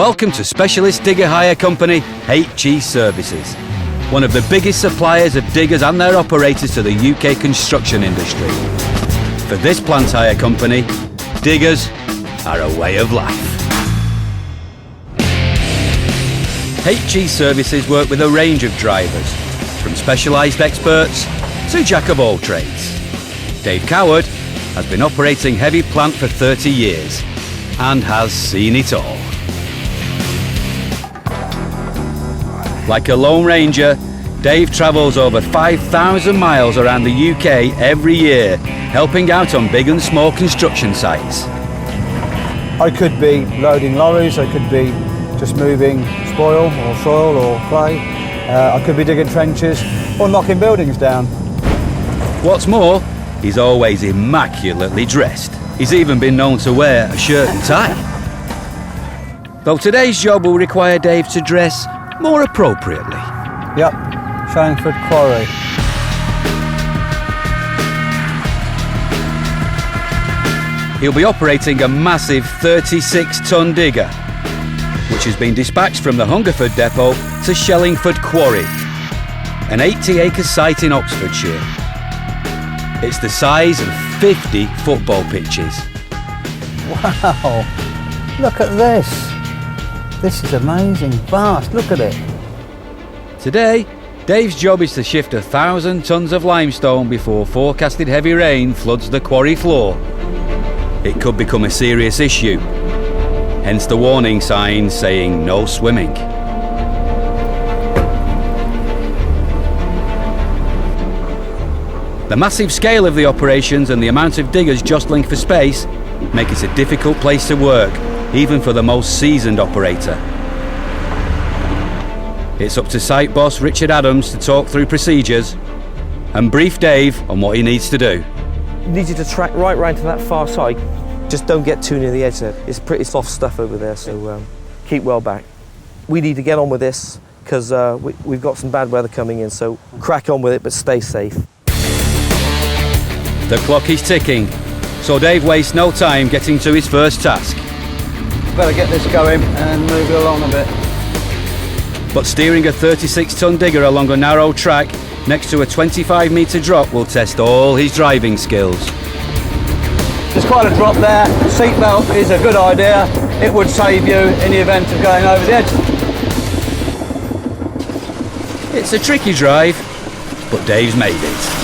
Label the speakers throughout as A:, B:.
A: Welcome to specialist digger hire company HE Services, one of the biggest suppliers of diggers and their operators to the UK construction industry. For this plant hire company, diggers are a way of life. HE Services work with a range of drivers, from specialised experts to jack of all trades. Dave Coward has been operating heavy plant for 30 years and has seen it all. Like a Lone Ranger, Dave travels over 5,000 miles around the UK every year, helping out on big and small construction sites.
B: I could be loading lorries, I could be just moving spoil or soil or clay, I could be digging trenches or knocking buildings down.
A: What's more, he's always immaculately dressed. He's even been known to wear a shirt and tie. Though today's job will require Dave to dress more appropriately.
B: Yep, Shanningford Quarry.
A: He'll be operating a massive 36-ton digger, which has been dispatched from the Hungerford depot to Shellingford Quarry, an 80-acre site in Oxfordshire. It's the size of 50 football pitches.
B: Wow, look at this. This is amazing, vast, look at it.
A: Today, Dave's job is to shift 1,000 tons of limestone before forecasted heavy rain floods the quarry floor. It could become a serious issue, hence the warning sign saying no swimming. The massive scale of the operations and the amount of diggers jostling for space make it a difficult place to work, even for the most seasoned operator. It's up to site boss Richard Adams to talk through procedures and brief Dave on what he needs to do.
C: Need you to track right round to that far side. Just don't get too near the edge there. It's pretty soft stuff over there, so keep well back. We need to get on with this because we've got some bad weather coming in, so crack on with it, but stay safe.
A: The clock is ticking, so Dave wastes no time getting to his first task.
B: Better get this going and move it along a bit.
A: But steering a 36-ton digger along a narrow track next to a 25-metre drop will test all his driving skills.
B: There's quite a drop there. Seatbelt is a good idea. It would save you in the event of going over the edge.
A: It's a tricky drive, but Dave's made it.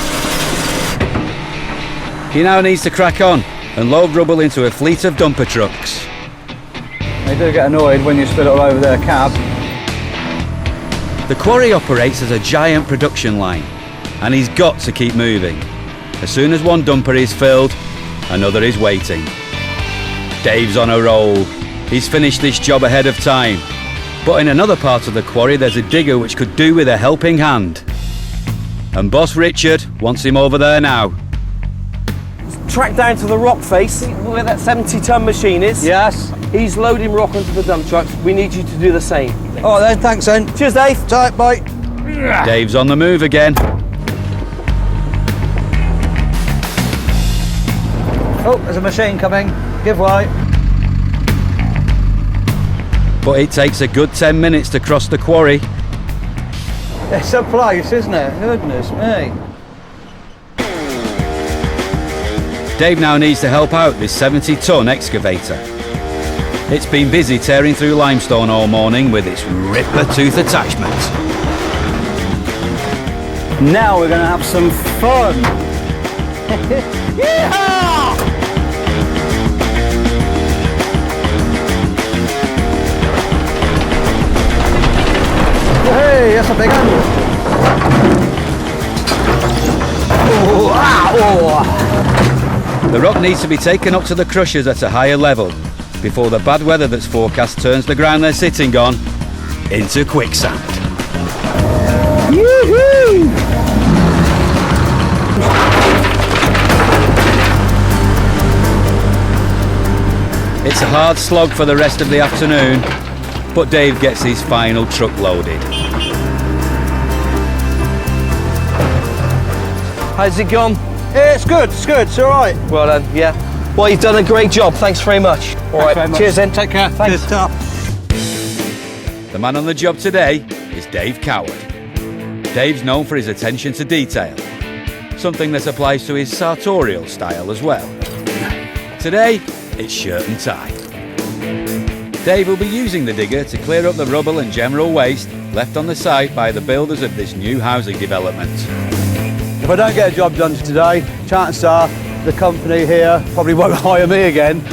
A: He now needs to crack on and load rubble into a fleet of dumper trucks.
B: They do get annoyed when you spill it all over their cab.
A: The quarry operates as a giant production line, and he's got to keep moving. As soon as one dumper is filled, another is waiting. Dave's on a roll. He's finished this job ahead of time. But in another part of the quarry, there's a digger which could do with a helping hand. And boss Richard wants him over there now.
C: Track down to the rock face where that 70-ton machine is.
B: Yes.
C: He's loading rock onto the dump trucks. We need you to do the same.
B: All right then, thanks then.
C: Cheers, Dave.
B: Tight, bye.
A: Dave's on the move again.
B: Oh, there's a machine coming. Give way.
A: But it takes a good 10 minutes to cross the quarry.
B: It's a place, isn't it? Goodness me.
A: Dave now needs to help out this 70-ton excavator. It's been busy tearing through limestone all morning with its ripper tooth attachment.
B: Now we're going to have some fun. Yeehaw! Hey, that's a big one. Oh, ah, oh.
A: The rock needs to be taken up to the crushers at a higher level before the bad weather that's forecast turns the ground they're sitting on into quicksand.
B: Yoo-hoo!
A: It's a hard slog for the rest of the afternoon, but Dave gets his final truck loaded.
C: How's it gone?
B: Yeah, it's good, it's all right.
C: Well done, yeah. Well, you've done a great job. Thanks very much. All right,
B: Very much.
C: cheers then.
B: Take care.
C: Thanks.
B: Cheers, ta.
A: The man on the job today is Dave Coward. Dave's known for his attention to detail, something that applies to his sartorial style as well. Today, it's shirt and tie. Dave will be using the digger to clear up the rubble and general waste left on the site by the builders of this new housing development.
B: If I don't get a job done today, chances are the company here probably won't hire me again.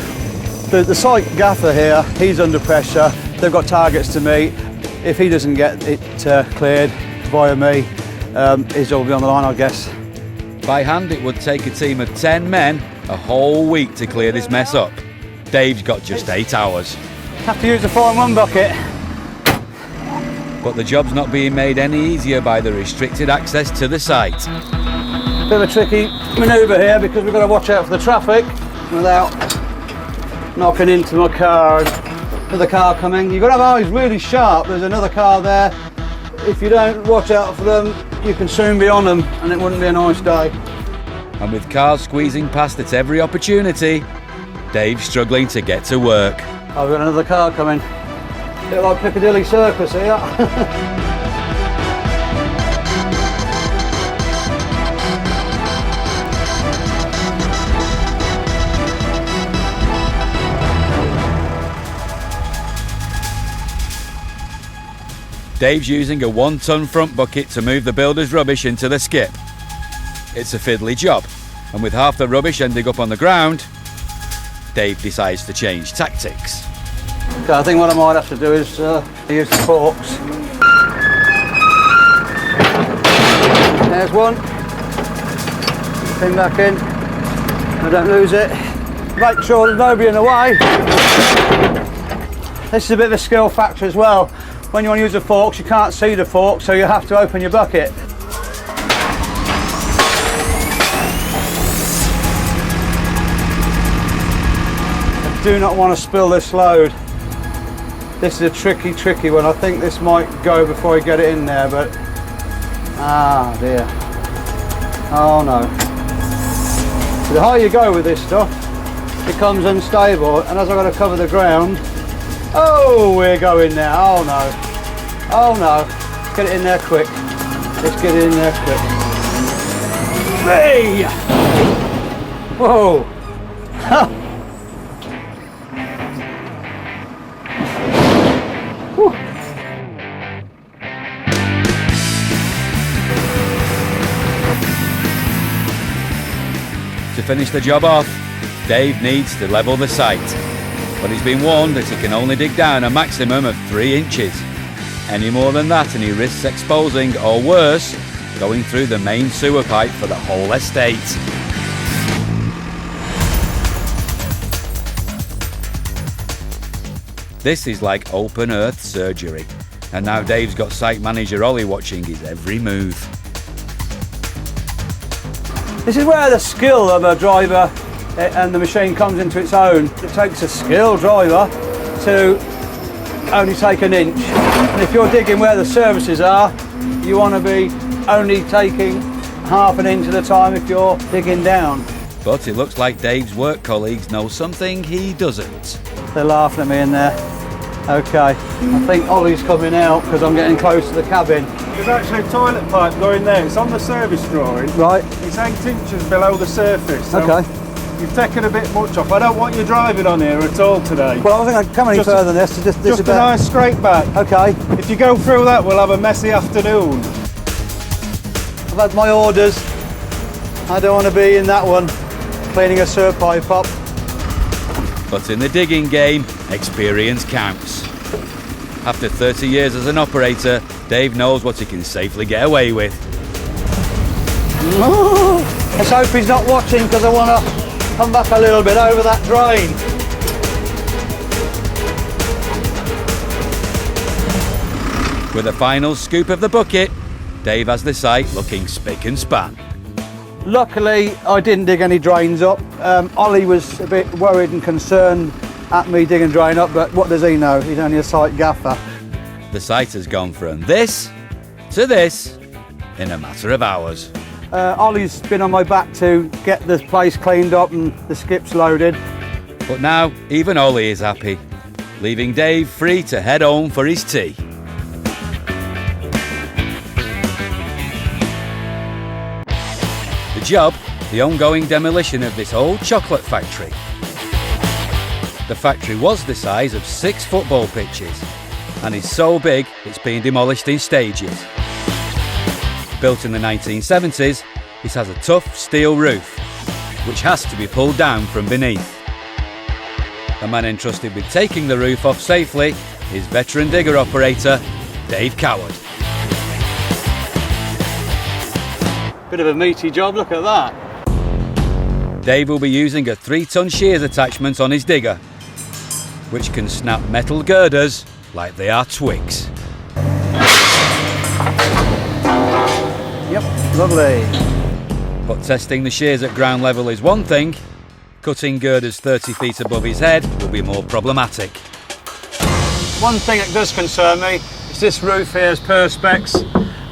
B: The site gaffer here, he's under pressure. They've got targets to meet. If he doesn't get it cleared via me, his job will be on the line, I guess.
A: By hand, it would take a team of 10 men a whole week to clear this mess up. Dave's got just 8 hours.
B: Have to use the 4-in-1 bucket.
A: But the job's not being made any easier by the restricted access to the site.
B: Bit of a tricky manoeuvre here because we've got to watch out for the traffic without knocking into my car. Another car coming. You've got to have eyes really sharp. There's another car there. If you don't watch out for them, you can soon be on them and it wouldn't be a nice day.
A: And with cars squeezing past at every opportunity, Dave's struggling to get to work.
B: I've got another car coming. Bit like Piccadilly Circus here.
A: Dave's using a 1-ton front bucket to move the builder's rubbish into the skip. It's a fiddly job, and with half the rubbish ending up on the ground, Dave decides to change tactics.
B: Okay, I think what I might have to do is use the forks. There's one. Pin back in. I don't lose it. Make sure there's nobody in the way. This is a bit of a skill factor as well. When you want to use the forks, you can't see the fork, so you have to open your bucket. I do not want to spill this load. This is a tricky one. I think this might go before I get it in there, but ah dear. Oh no. The higher you go with this stuff, it becomes unstable, and as I've got to cover the ground, oh, we're going now. Oh no. Oh no. Let's get it in there quick. Let's get it in there quick. Hey! Whoa.
A: To finish the job off, Dave needs to level the site, but he's been warned that he can only dig down a maximum of 3 inches. Any more than that and he risks exposing, or worse, going through the main sewer pipe for the whole estate. This is like open earth surgery, and now Dave's got site manager Ollie watching his every move.
B: This is where the skill of a driver and the machine comes into its own. It takes a skilled driver to only take an inch. And if you're digging where the services are, you want to be only taking half an inch at a time if you're digging down.
A: But it looks like Dave's work colleagues know something he doesn't.
B: They're laughing at me in there. Okay, I think Ollie's coming out because I'm getting close to the cabin.
D: There's actually a toilet pipe going there. It's on the service drawing.
B: Right.
D: It's 8 inches below the surface. So
B: okay.
D: You've taken a bit much off. I don't want you driving on here at all today.
B: Well, I don't think I can come any further than this.
D: Just a nice straight back.
B: Okay.
D: If you go through that, we'll have a messy afternoon.
B: I've had my orders. I don't want to be in that one, cleaning a sewer pipe up.
A: But in the digging game, experience counts. After 30 years as an operator, Dave knows what he can safely get away with.
B: Let's hope he's not watching because I want to come back a little bit over that drain.
A: With a final scoop of the bucket, Dave has the site looking spick and span.
B: Luckily, I didn't dig any drains up. Ollie was a bit worried and concerned at me digging a drain up, but what does he know? He's only a site gaffer.
A: The site has gone from this to this in a matter of hours.
B: Ollie's been on my back to get the place cleaned up and the skips loaded.
A: But now, even Ollie is happy, leaving Dave free to head home for his tea. The job, the ongoing demolition of this old chocolate factory. The factory was the size of 6 football pitches and is so big it's being demolished in stages. Built in the 1970s, it has a tough steel roof, which has to be pulled down from beneath. The man entrusted with taking the roof off safely is veteran digger operator Dave Coward.
B: Bit of a meaty job, look at that.
A: Dave will be using a 3-ton shears attachment on his digger, which can snap metal girders like they are twigs.
B: Yep, lovely.
A: But testing the shears at ground level is one thing, cutting girders 30 feet above his head will be more problematic.
B: One thing that does concern me is this roof here is perspex,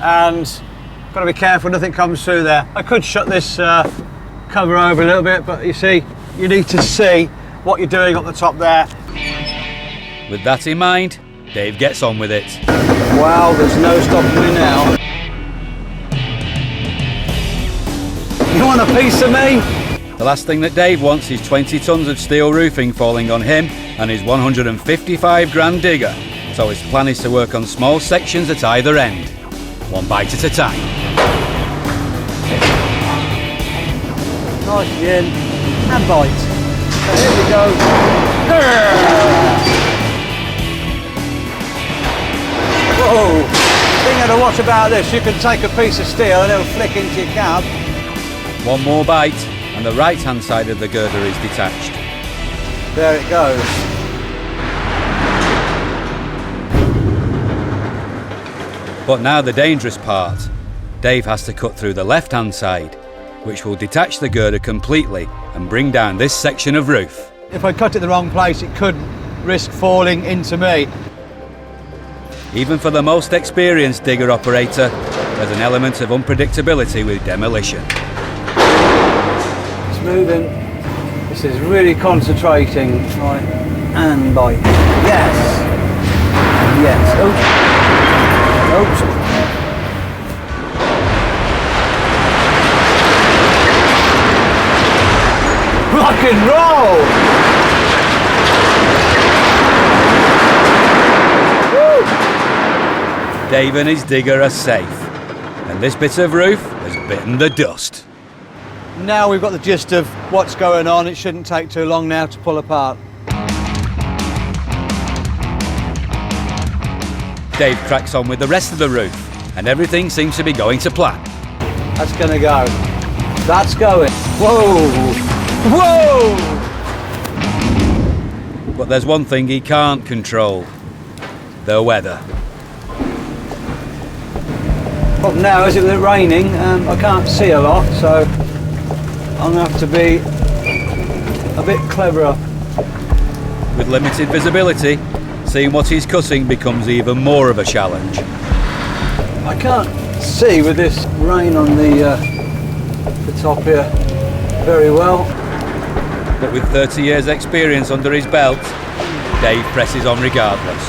B: and got to be careful nothing comes through there. I could shut this cover over a little bit, but you see, you need to see what you're doing up the top there.
A: With that in mind, Dave gets on with it.
B: Wow, there's no stopping me now. You want a piece of me?
A: The last thing that Dave wants is 20 tons of steel roofing falling on him and his 155 grand digger, so his plan is to work on small sections at either end, one bite at a time.
B: Nice gin and bite. So here we go. Whoa! Thing to watch about this, you can take a piece of steel and it'll flick into your cab.
A: One more bite and the right hand side of the girder is detached.
B: There it goes.
A: But now the dangerous part. Dave has to cut through the left hand side, which will detach the girder completely and bring down this section of roof.
B: If I cut it the wrong place, it could risk falling into me.
A: Even for the most experienced digger operator, there's an element of unpredictability with demolition.
B: It's moving. This is really concentrating. Right, and bite. Yes. Yes. Oops. Oops. Rock and roll! Woo!
A: Dave and his digger are safe, and this bit of roof has bitten the dust.
B: Now we've got the gist of what's going on. It shouldn't take too long now to pull apart.
A: Dave cracks on with the rest of the roof, and everything seems to be going to plan.
B: That's gonna go. That's going. Whoa! Whoa!
A: But there's one thing he can't control: the weather.
B: Well, now, as it was raining, I can't see a lot, so I'm gonna have to be a bit cleverer.
A: With limited visibility, seeing what he's cutting becomes even more of a challenge.
B: I can't see with this rain on the top here very well.
A: But with 30 years experience under his belt, Dave presses on regardless.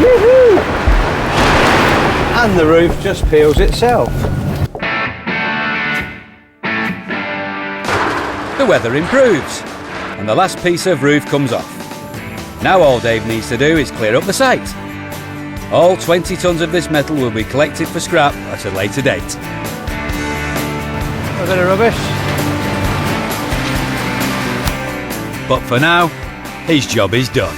B: Woohoo! And the roof just peels itself.
A: The weather improves, and the last piece of roof comes off. Now all Dave needs to do is clear up the site. All 20 tons of this metal will be collected for scrap at a later date.
B: A bit of rubbish.
A: But for now, his job is done.